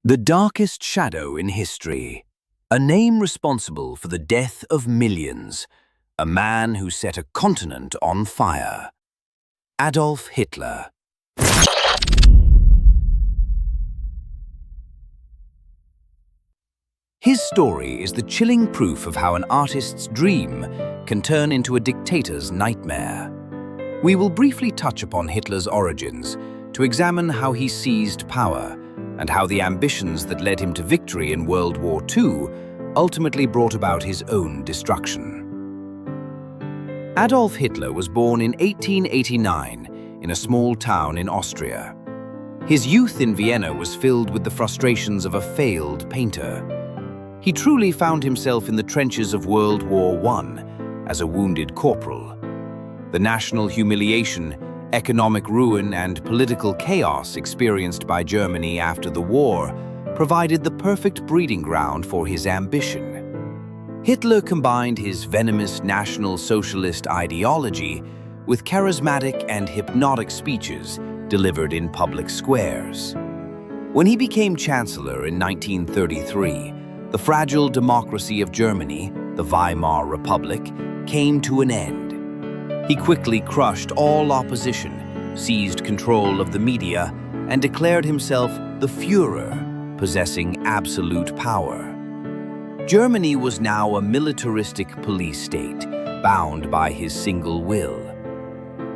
The darkest shadow in history. A name responsible for the death of millions. A man who set a continent on fire. Adolf Hitler. His story is the chilling proof of how an artist's dream can turn into a dictator's nightmare. We will briefly touch upon Hitler's origins to examine how he seized power and how the ambitions that led him to victory in World War II ultimately brought about his own destruction. Adolf Hitler was born in 1889 in a small town in Austria. His youth in Vienna was filled with the frustrations of a failed painter. He truly found himself in the trenches of World War I as a wounded corporal. The national humiliation, economic ruin, and political chaos experienced by Germany after the war provided the perfect breeding ground for his ambition. Hitler combined his venomous National Socialist ideology with charismatic and hypnotic speeches delivered in public squares. When he became Chancellor in 1933, the fragile democracy of Germany, the Weimar Republic, came to an end. He quickly crushed all opposition, seized control of the media, and declared himself the Führer, possessing absolute power. Germany was now a militaristic police state, bound by his single will.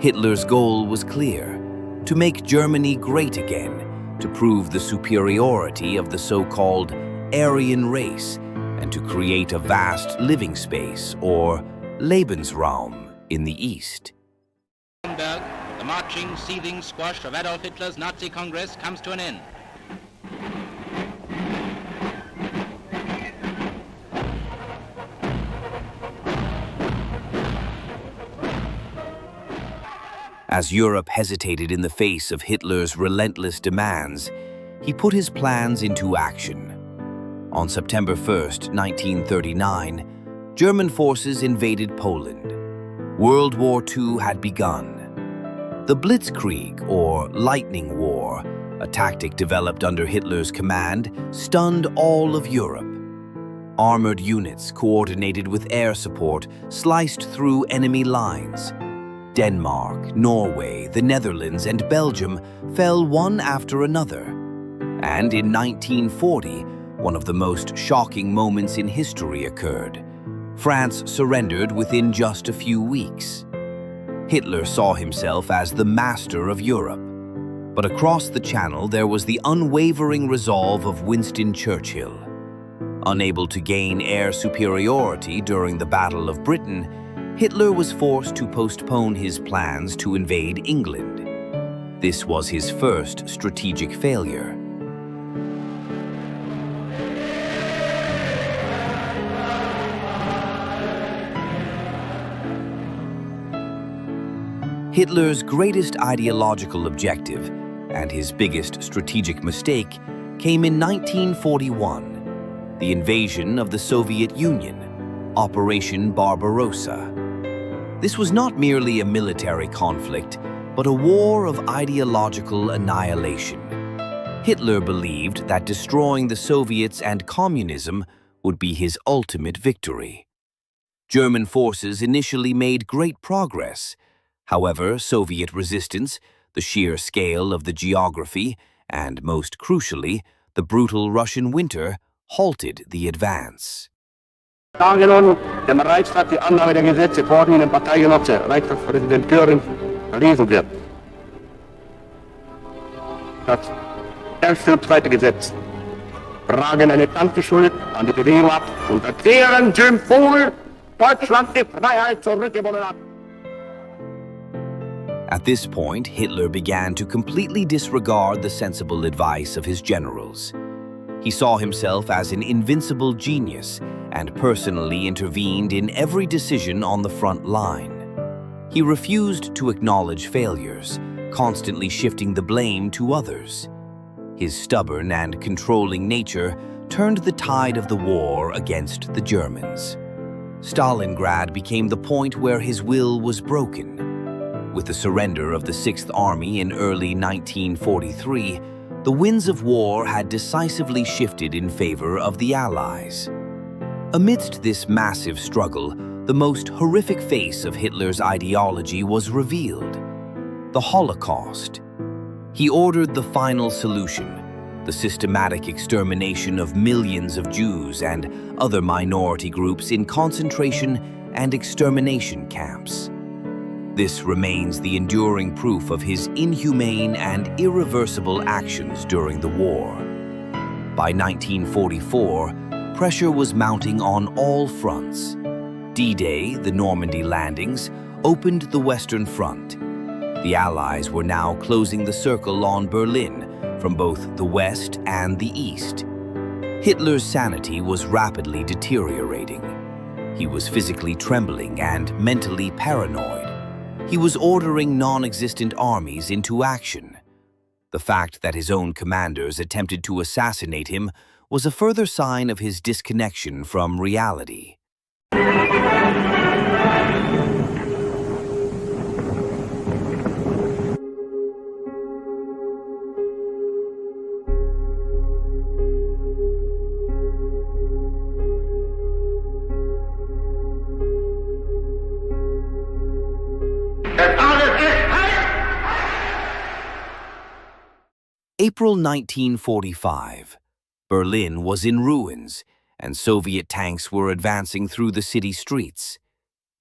Hitler's goal was clear: to make Germany great again, to prove the superiority of the so-called Aryan race, and to create a vast living space, or Lebensraum, in the East. The marching, seething squash of Adolf Hitler's Nazi Congress comes to an end. As Europe hesitated in the face of Hitler's relentless demands, he put his plans into action. On September 1st, 1939, German forces invaded Poland. World War II had begun. The Blitzkrieg, or Lightning War, a tactic developed under Hitler's command, stunned all of Europe. Armored units coordinated with air support sliced through enemy lines. Denmark, Norway, the Netherlands, and Belgium fell one after another. And in 1940, one of the most shocking moments in history occurred. France surrendered within just a few weeks. Hitler saw himself as the master of Europe. But across the Channel there was the unwavering resolve of Winston Churchill. Unable to gain air superiority during the Battle of Britain, Hitler was forced to postpone his plans to invade England. This was his first strategic failure. Hitler's greatest ideological objective and his biggest strategic mistake came in 1941, the invasion of the Soviet Union, Operation Barbarossa. This was not merely a military conflict, but a war of ideological annihilation. Hitler believed that destroying the Soviets and communism would be his ultimate victory. German forces initially made great progress. However, Soviet resistance, the sheer scale of the geography, and most crucially, the brutal Russian winter, halted the advance. Angenommen, der Reichstag die Annahme der Gesetze vorliegenden Parteigenosse, Reichstagspräsident Göring, verlesen wird. Das erste und zweite Gesetz tragen eine Dankeschuld an die Bewegung ab, unter deren Symbol Deutschland die Freiheit zurückgewonnen hat. At this point, Hitler began to completely disregard the sensible advice of his generals. He saw himself as an invincible genius and personally intervened in every decision on the front line. He refused to acknowledge failures, constantly shifting the blame to others. His stubborn and controlling nature turned the tide of the war against the Germans. Stalingrad became the point where his will was broken. With the surrender of the Sixth Army in early 1943, The winds of war had decisively shifted in favor of the Allies. Amidst this massive struggle, the most horrific face of Hitler's ideology was revealed: the Holocaust. He ordered the final solution: the systematic extermination of millions of Jews and other minority groups in concentration and extermination camps. This remains the enduring proof of his inhumane and irreversible actions during the war. By 1944, pressure was mounting on all fronts. D-Day, the Normandy landings, opened the Western Front. The Allies were now closing the circle on Berlin from both the West and the East. Hitler's sanity was rapidly deteriorating. He was physically trembling and mentally paranoid. He was ordering non-existent armies into action. The fact that his own commanders attempted to assassinate him was a further sign of his disconnection from reality. April 1945. Berlin was in ruins, and Soviet tanks were advancing through the city streets.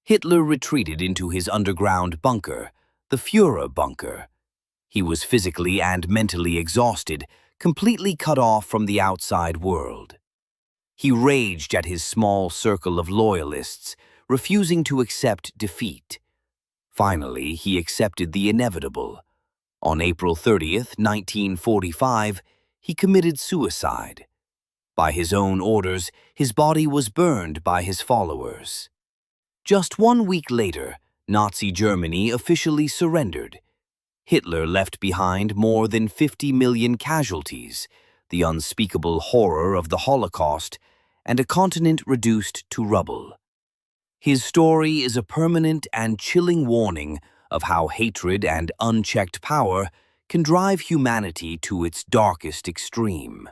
Hitler retreated into his underground bunker, the Führer bunker. He was physically and mentally exhausted, completely cut off from the outside world. He raged at his small circle of loyalists, refusing to accept defeat. Finally, he accepted the inevitable. On April 30th, 1945, he committed suicide. By his own orders, his body was burned by his followers. Just 1 week later, Nazi Germany officially surrendered. Hitler left behind more than 50 million casualties, the unspeakable horror of the Holocaust, and a continent reduced to rubble. His story is a permanent and chilling warning of how hatred and unchecked power can drive humanity to its darkest extreme.